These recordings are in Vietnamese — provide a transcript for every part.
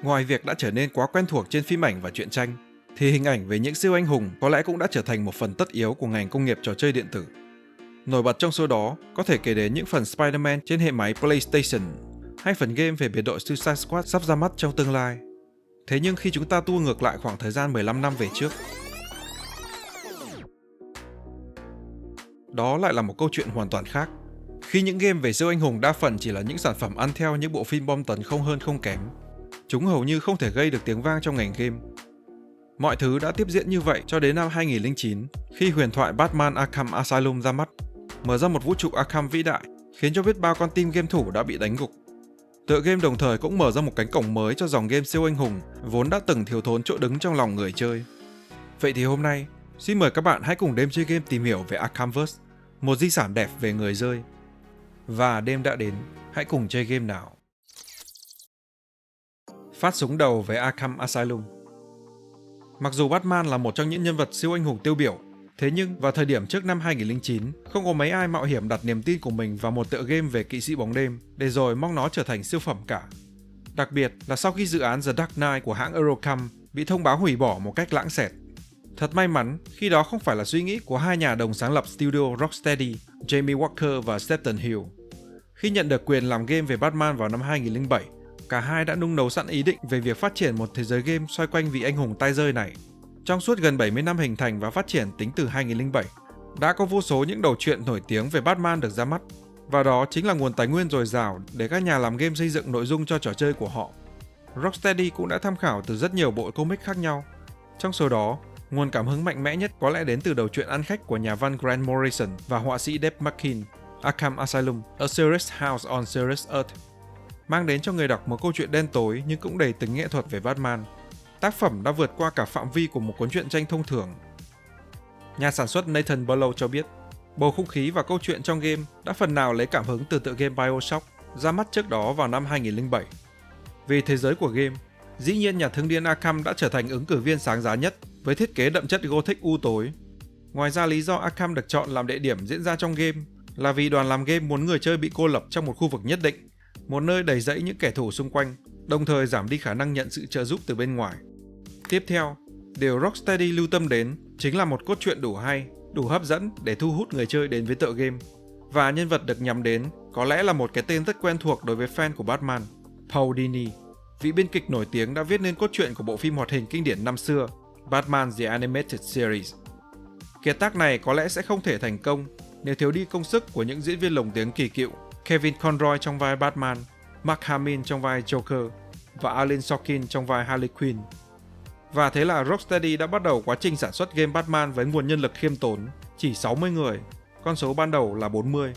Ngoài việc đã trở nên quá quen thuộc trên phim ảnh và truyện tranh, thì hình ảnh về những siêu anh hùng có lẽ cũng đã trở thành một phần tất yếu của ngành công nghiệp trò chơi điện tử. Nổi bật trong số đó có thể kể đến những phần Spider-Man trên hệ máy PlayStation, hay phần game về biệt đội Suicide Squad sắp ra mắt trong tương lai. Thế nhưng khi chúng ta tua ngược lại khoảng thời gian 15 năm về trước, đó lại là một câu chuyện hoàn toàn khác. Khi những game về siêu anh hùng đa phần chỉ là những sản phẩm ăn theo những bộ phim bom tấn không hơn không kém, chúng hầu như không thể gây được tiếng vang trong ngành game. Mọi thứ đã tiếp diễn như vậy cho đến năm 2009, khi huyền thoại Batman Arkham Asylum ra mắt, mở ra một vũ trụ Arkham vĩ đại, khiến cho biết bao con tim game thủ đã bị đánh gục. Tựa game đồng thời cũng mở ra một cánh cổng mới cho dòng game siêu anh hùng vốn đã từng thiếu thốn chỗ đứng trong lòng người chơi. Vậy thì hôm nay, xin mời các bạn hãy cùng đêm chơi game tìm hiểu về Arkhamverse, một di sản đẹp về người chơi. Và đêm đã đến, hãy cùng chơi game nào. Phát súng đầu với Arkham Asylum. Mặc dù Batman là một trong những nhân vật siêu anh hùng tiêu biểu, thế nhưng vào thời điểm trước năm 2009, không có mấy ai mạo hiểm đặt niềm tin của mình vào một tựa game về kỵ sĩ bóng đêm để rồi mong nó trở thành siêu phẩm cả. Đặc biệt là sau khi dự án The Dark Knight của hãng Eurocom bị thông báo hủy bỏ một cách lãng xẹt. Thật may mắn khi đó không phải là suy nghĩ của hai nhà đồng sáng lập studio Rocksteady, Jamie Walker và Stephen Hill. Khi nhận được quyền làm game về Batman vào năm 2007, cả hai đã nung nấu sẵn ý định về việc phát triển một thế giới game xoay quanh vị anh hùng tai rơi này. Trong suốt gần 70 năm hình thành và phát triển tính từ 2007, đã có vô số những đầu truyện nổi tiếng về Batman được ra mắt, và đó chính là nguồn tài nguyên dồi dào để các nhà làm game xây dựng nội dung cho trò chơi của họ. Rocksteady cũng đã tham khảo từ rất nhiều bộ comic khác nhau. Trong số đó, nguồn cảm hứng mạnh mẽ nhất có lẽ đến từ đầu truyện ăn khách của nhà văn Grant Morrison và họa sĩ Dave McKean, Arkham Asylum, A Serious House on Serious Earth, mang đến cho người đọc một câu chuyện đen tối nhưng cũng đầy tính nghệ thuật về Batman. Tác phẩm đã vượt qua cả phạm vi của một cuốn truyện tranh thông thường. Nhà sản xuất Nathan Barlow cho biết, bầu không khí và câu chuyện trong game đã phần nào lấy cảm hứng từ tựa game BioShock ra mắt trước đó vào năm 2007. Về thế giới của game, dĩ nhiên nhà thương điên Arkham đã trở thành ứng cử viên sáng giá nhất với thiết kế đậm chất Gothic u tối. Ngoài ra, lý do Arkham được chọn làm địa điểm diễn ra trong game là vì đoàn làm game muốn người chơi bị cô lập trong một khu vực nhất định, một nơi đầy rẫy những kẻ thù xung quanh, đồng thời giảm đi khả năng nhận sự trợ giúp từ bên ngoài. Tiếp theo, điều Rocksteady lưu tâm đến chính là một cốt truyện đủ hay, đủ hấp dẫn để thu hút người chơi đến với tựa game. Và nhân vật được nhắm đến có lẽ là một cái tên rất quen thuộc đối với fan của Batman, Paul Dini, vị biên kịch nổi tiếng đã viết nên cốt truyện của bộ phim hoạt hình kinh điển năm xưa, Batman The Animated Series. Kiệt tác này có lẽ sẽ không thể thành công nếu thiếu đi công sức của những diễn viên lồng tiếng kỳ cựu Kevin Conroy trong vai Batman, Mark Hamill trong vai Joker và Alan Sorkin trong vai Harley Quinn. Và thế là Rocksteady đã bắt đầu quá trình sản xuất game Batman với nguồn nhân lực khiêm tốn, chỉ 60 người, con số ban đầu là 40.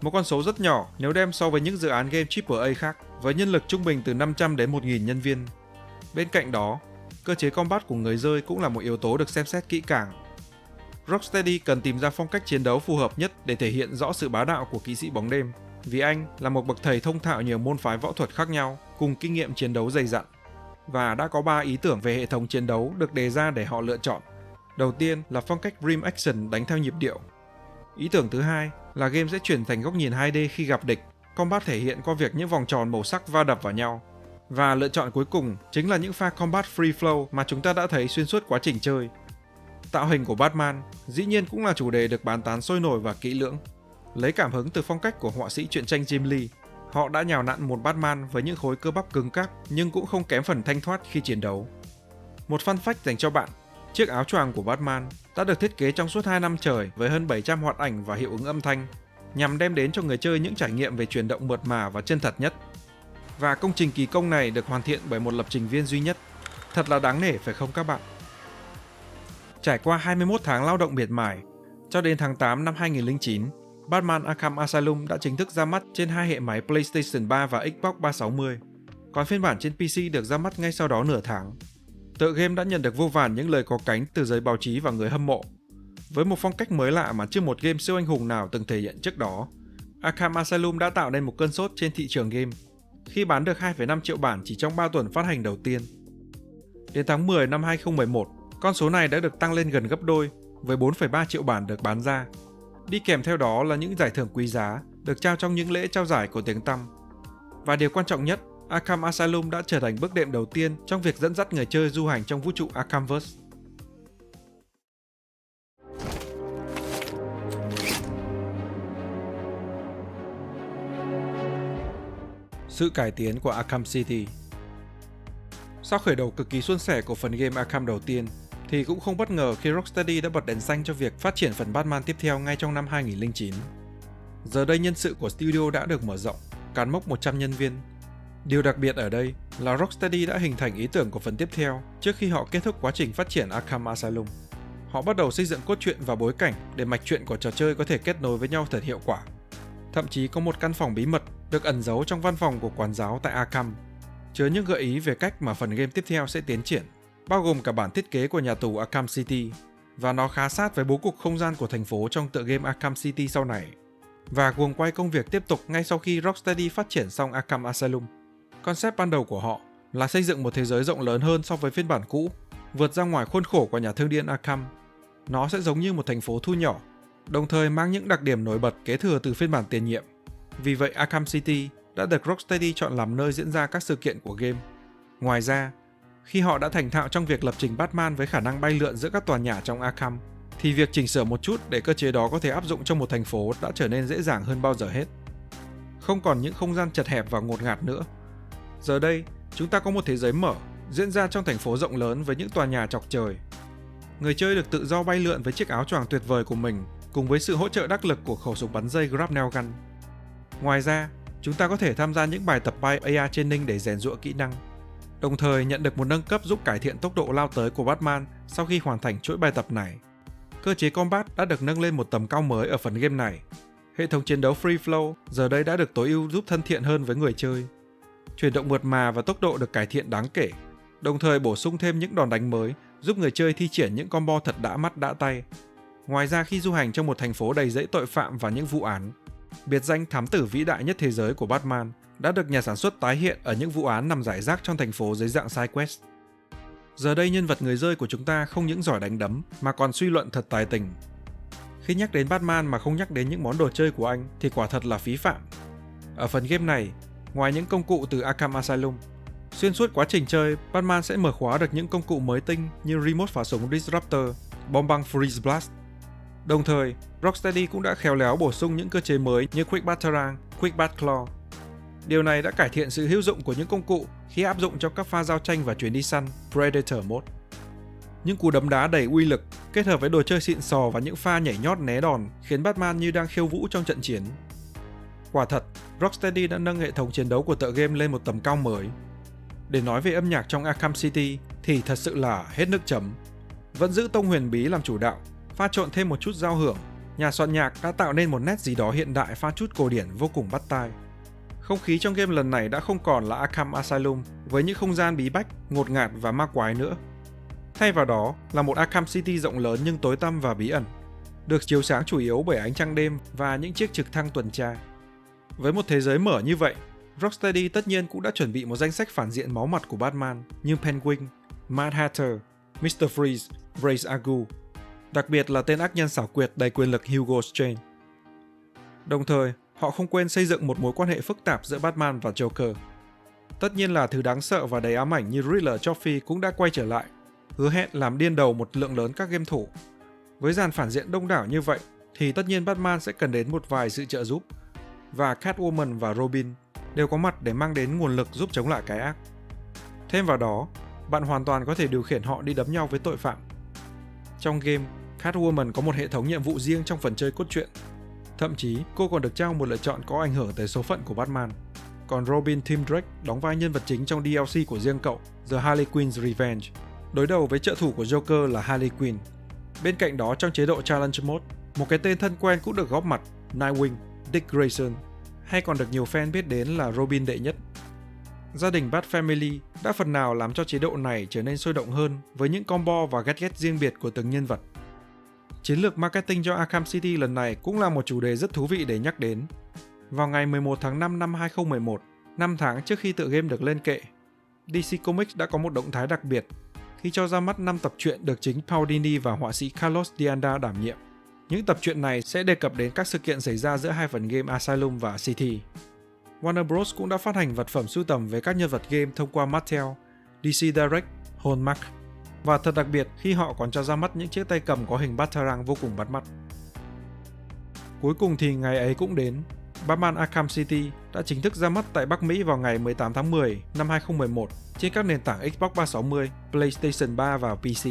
Một con số rất nhỏ nếu đem so với những dự án game AAA khác với nhân lực trung bình từ 500 đến 1.000 nhân viên. Bên cạnh đó, cơ chế combat của người chơi cũng là một yếu tố được xem xét kỹ càng. Rocksteady cần tìm ra phong cách chiến đấu phù hợp nhất để thể hiện rõ sự bá đạo của kỵ sĩ bóng đêm, vì anh là một bậc thầy thông thạo nhiều môn phái võ thuật khác nhau cùng kinh nghiệm chiến đấu dày dặn. Và đã có 3 ý tưởng về hệ thống chiến đấu được đề ra để họ lựa chọn. Đầu tiên là phong cách Rim Action đánh theo nhịp điệu. Ý tưởng thứ hai là game sẽ chuyển thành góc nhìn 2D khi gặp địch, combat thể hiện qua việc những vòng tròn màu sắc va đập vào nhau. Và lựa chọn cuối cùng chính là những pha combat free flow mà chúng ta đã thấy xuyên suốt quá trình chơi. Tạo hình của Batman dĩ nhiên cũng là chủ đề được bàn tán sôi nổi và kỹ lưỡng. Lấy cảm hứng từ phong cách của họa sĩ truyện tranh Jim Lee, họ đã nhào nặn một Batman với những khối cơ bắp cứng cáp nhưng cũng không kém phần thanh thoát khi chiến đấu. Một fun fact dành cho bạn, chiếc áo choàng của Batman đã được thiết kế trong suốt 2 năm trời với hơn 700 hoạt ảnh và hiệu ứng âm thanh, nhằm đem đến cho người chơi những trải nghiệm về chuyển động mượt mà và chân thật nhất. Và công trình kỳ công này được hoàn thiện bởi một lập trình viên duy nhất. Thật là đáng nể phải không các bạn? Trải qua 21 tháng lao động miệt mài, cho đến tháng 8 năm 2009, Batman Arkham Asylum đã chính thức ra mắt trên hai hệ máy PlayStation 3 và Xbox 360, còn phiên bản trên PC được ra mắt ngay sau đó nửa tháng. Tựa game đã nhận được vô vàn những lời có cánh từ giới báo chí và người hâm mộ. Với một phong cách mới lạ mà chưa một game siêu anh hùng nào từng thể hiện trước đó, Arkham Asylum đã tạo nên một cơn sốt trên thị trường game, khi bán được 2,5 triệu bản chỉ trong 3 tuần phát hành đầu tiên. Đến tháng 10 năm 2011, con số này đã được tăng lên gần gấp đôi, với 4,3 triệu bản được bán ra. Đi kèm theo đó là những giải thưởng quý giá được trao trong những lễ trao giải của tiếng tăm. Và điều quan trọng nhất, Arkham Asylum đã trở thành bước đệm đầu tiên trong việc dẫn dắt người chơi du hành trong vũ trụ Arkhamverse. Sự cải tiến của Arkham City. Sau khởi đầu cực kỳ suôn sẻ của phần game Arkham đầu tiên, thì cũng không bất ngờ khi Rocksteady đã bật đèn xanh cho việc phát triển phần Batman tiếp theo ngay trong năm 2009. Giờ đây nhân sự của studio đã được mở rộng, cán mốc 100 nhân viên. Điều đặc biệt ở đây là Rocksteady đã hình thành ý tưởng của phần tiếp theo trước khi họ kết thúc quá trình phát triển Arkham Asylum. Họ bắt đầu xây dựng cốt truyện và bối cảnh để mạch truyện của trò chơi có thể kết nối với nhau thật hiệu quả. Thậm chí có một căn phòng bí mật được ẩn giấu trong văn phòng của quản giáo tại Arkham, chứa những gợi ý về cách mà phần game tiếp theo sẽ tiến triển, bao gồm cả bản thiết kế của nhà tù Arkham City, và nó khá sát với bố cục không gian của thành phố trong tựa game Arkham City sau này. Và guồng quay công việc tiếp tục ngay sau khi Rocksteady phát triển xong Arkham Asylum. Concept ban đầu của họ là xây dựng một thế giới rộng lớn hơn so với phiên bản cũ, vượt ra ngoài khuôn khổ của nhà thương điên Arkham. Nó sẽ giống như một thành phố thu nhỏ, đồng thời mang những đặc điểm nổi bật kế thừa từ phiên bản tiền nhiệm. Vì vậy Arkham City đã được Rocksteady chọn làm nơi diễn ra các sự kiện của game. Ngoài ra, khi họ đã thành thạo trong việc lập trình Batman với khả năng bay lượn giữa các tòa nhà trong Arkham, thì việc chỉnh sửa một chút để cơ chế đó có thể áp dụng trong một thành phố đã trở nên dễ dàng hơn bao giờ hết. Không còn những không gian chật hẹp và ngột ngạt nữa. Giờ đây, chúng ta có một thế giới mở, diễn ra trong thành phố rộng lớn với những tòa nhà chọc trời. Người chơi được tự do bay lượn với chiếc áo choàng tuyệt vời của mình, cùng với sự hỗ trợ đắc lực của khẩu súng bắn dây Grapnel Gun. Ngoài ra, chúng ta có thể tham gia những bài tập bay AR training để rèn giũa kỹ năng, đồng thời nhận được một nâng cấp giúp cải thiện tốc độ lao tới của Batman sau khi hoàn thành chuỗi bài tập này. Cơ chế combat đã được nâng lên một tầm cao mới ở phần game này. Hệ thống chiến đấu free flow giờ đây đã được tối ưu giúp thân thiện hơn với người chơi. Chuyển động mượt mà và tốc độ được cải thiện đáng kể, đồng thời bổ sung thêm những đòn đánh mới giúp người chơi thi triển những combo thật đã mắt đã tay. Ngoài ra, khi du hành trong một thành phố đầy rẫy tội phạm và những vụ án, biệt danh thám tử vĩ đại nhất thế giới của Batman đã được nhà sản xuất tái hiện ở những vụ án nằm rải rác trong thành phố dưới dạng side quest. Giờ đây nhân vật người rơi của chúng ta không những giỏi đánh đấm mà còn suy luận thật tài tình. Khi nhắc đến Batman mà không nhắc đến những món đồ chơi của anh thì quả thật là phí phạm. Ở phần game này, ngoài những công cụ từ Arkham Asylum, xuyên suốt quá trình chơi, Batman sẽ mở khóa được những công cụ mới tinh như remote phá súng Disruptor, bom băng Freeze Blast. Đồng thời, Rocksteady cũng đã khéo léo bổ sung những cơ chế mới như Quick Batarang, Quick Bat Claw. Điều này đã cải thiện sự hữu dụng của những công cụ khi áp dụng trong các pha giao tranh và chuyến đi săn Predator Mode. Những cú đấm đá đầy uy lực kết hợp với đồ chơi xịn sò và những pha nhảy nhót né đòn khiến Batman như đang khiêu vũ trong trận chiến. Quả thật, Rocksteady đã nâng hệ thống chiến đấu của tựa game lên một tầm cao mới. Để nói về âm nhạc trong Arkham City thì thật sự là hết nước chấm. Vẫn giữ tông huyền bí làm chủ đạo, pha trộn thêm một chút giao hưởng, nhà soạn nhạc đã tạo nên một nét gì đó hiện đại pha chút cổ điển vô cùng bắt tai. Không khí trong game lần này đã không còn là Arkham Asylum với những không gian bí bách, ngột ngạt và ma quái nữa. Thay vào đó là một Arkham City rộng lớn nhưng tối tăm và bí ẩn, được chiếu sáng chủ yếu bởi ánh trăng đêm và những chiếc trực thăng tuần tra. Với một thế giới mở như vậy, Rocksteady tất nhiên cũng đã chuẩn bị một danh sách phản diện máu mặt của Batman như Penguin, Mad Hatter, Mr. Freeze, Ra's al Ghul, đặc biệt là tên ác nhân xảo quyệt đầy quyền lực Hugo Strange. Đồng thời, họ không quên xây dựng một mối quan hệ phức tạp giữa Batman và Joker. Tất nhiên là thứ đáng sợ và đầy ám ảnh như Riddler Joffrey cũng đã quay trở lại, hứa hẹn làm điên đầu một lượng lớn các game thủ. Với dàn phản diện đông đảo như vậy, thì tất nhiên Batman sẽ cần đến một vài sự trợ giúp, và Catwoman và Robin đều có mặt để mang đến nguồn lực giúp chống lại cái ác. Thêm vào đó, bạn hoàn toàn có thể điều khiển họ đi đấm nhau với tội phạm. Trong game, Catwoman có một hệ thống nhiệm vụ riêng trong phần chơi cốt truyện. Thậm chí, cô còn được trao một lựa chọn có ảnh hưởng tới số phận của Batman. Còn Robin Tim Drake đóng vai nhân vật chính trong DLC của riêng cậu, The Harley Quinn's Revenge, đối đầu với trợ thủ của Joker là Harley Quinn. Bên cạnh đó, trong chế độ Challenge Mode, một cái tên thân quen cũng được góp mặt, Nightwing, Dick Grayson, hay còn được nhiều fan biết đến là Robin đệ nhất. Gia đình Bat Family đã phần nào làm cho chế độ này trở nên sôi động hơn với những combo và gadget riêng biệt của từng nhân vật. Chiến lược marketing cho Arkham City lần này cũng là một chủ đề rất thú vị để nhắc đến. Vào ngày 11 tháng 5 năm 2011, 5 tháng trước khi tựa game được lên kệ, DC Comics đã có một động thái đặc biệt khi cho ra mắt 5 tập truyện được chính Paul Dini và họa sĩ Carlos Dianda đảm nhiệm. Những tập truyện này sẽ đề cập đến các sự kiện xảy ra giữa hai phần game Asylum và City. Warner Bros cũng đã phát hành vật phẩm sưu tầm về các nhân vật game thông qua Mattel, DC Direct, Hallmark. Và thật đặc biệt khi họ còn cho ra mắt những chiếc tay cầm có hình Batarang vô cùng bắt mắt. Cuối cùng thì ngày ấy cũng đến. Batman Arkham City đã chính thức ra mắt tại Bắc Mỹ vào ngày 18 tháng 10 năm 2011 trên các nền tảng Xbox 360, PlayStation 3 và PC,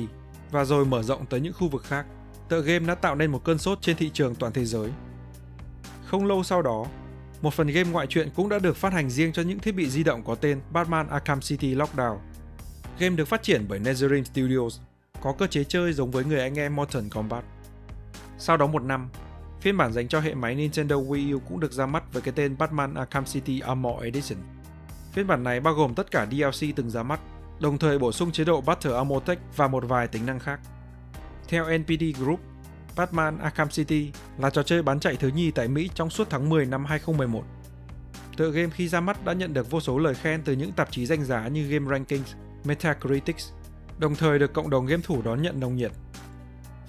và rồi mở rộng tới những khu vực khác. Tựa game đã tạo nên một cơn sốt trên thị trường toàn thế giới. Không lâu sau đó, một phần game ngoại truyện cũng đã được phát hành riêng cho những thiết bị di động có tên Batman Arkham City Lockdown. Game được phát triển bởi Netherrealm Studios, có cơ chế chơi giống với người anh em Mortal Kombat. Sau đó một năm, phiên bản dành cho hệ máy Nintendo Wii U cũng được ra mắt với cái tên Batman Arkham City Armor Edition. Phiên bản này bao gồm tất cả DLC từng ra mắt, đồng thời bổ sung chế độ Battle Armor Tech và một vài tính năng khác. Theo NPD Group, Batman Arkham City là trò chơi bán chạy thứ nhì tại Mỹ trong suốt tháng 10 năm 2011. Tựa game khi ra mắt đã nhận được vô số lời khen từ những tạp chí danh giá như Game Rankings, Metacritic, đồng thời được cộng đồng game thủ đón nhận nồng nhiệt.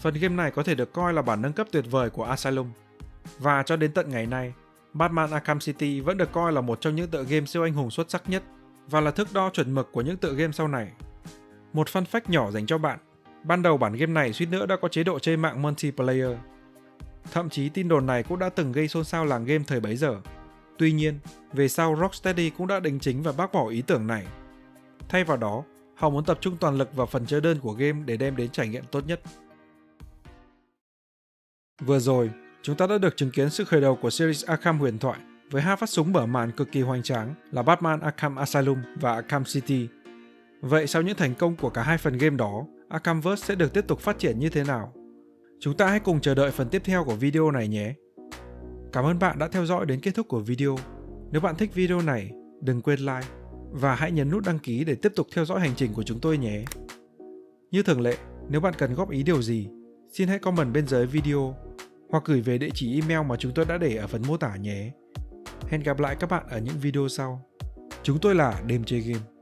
Phần game này có thể được coi là bản nâng cấp tuyệt vời của Asylum. Và cho đến tận ngày nay, Batman Arkham City vẫn được coi là một trong những tựa game siêu anh hùng xuất sắc nhất và là thước đo chuẩn mực của những tựa game sau này. Một fun fact nhỏ dành cho bạn, ban đầu bản game này suýt nữa đã có chế độ chơi mạng multiplayer. Thậm chí tin đồn này cũng đã từng gây xôn xao làng game thời bấy giờ. Tuy nhiên, về sau Rocksteady cũng đã đính chính và bác bỏ ý tưởng này. Thay vào đó, họ muốn tập trung toàn lực vào phần chơi đơn của game để đem đến trải nghiệm tốt nhất. Vừa rồi, chúng ta đã được chứng kiến sự khởi đầu của series Arkham huyền thoại với hai phát súng mở màn cực kỳ hoành tráng là Batman Arkham Asylum và Arkham City. Vậy sau những thành công của cả hai phần game đó, Arkhamverse sẽ được tiếp tục phát triển như thế nào? Chúng ta hãy cùng chờ đợi phần tiếp theo của video này nhé! Cảm ơn bạn đã theo dõi đến kết thúc của video. Nếu bạn thích video này, đừng quên like và hãy nhấn nút đăng ký để tiếp tục theo dõi hành trình của chúng tôi nhé! Như thường lệ, nếu bạn cần góp ý điều gì, xin hãy comment bên dưới video hoặc gửi về địa chỉ email mà chúng tôi đã để ở phần mô tả nhé. Hẹn gặp lại các bạn ở những video sau. Chúng tôi là Đêm Chơi Game.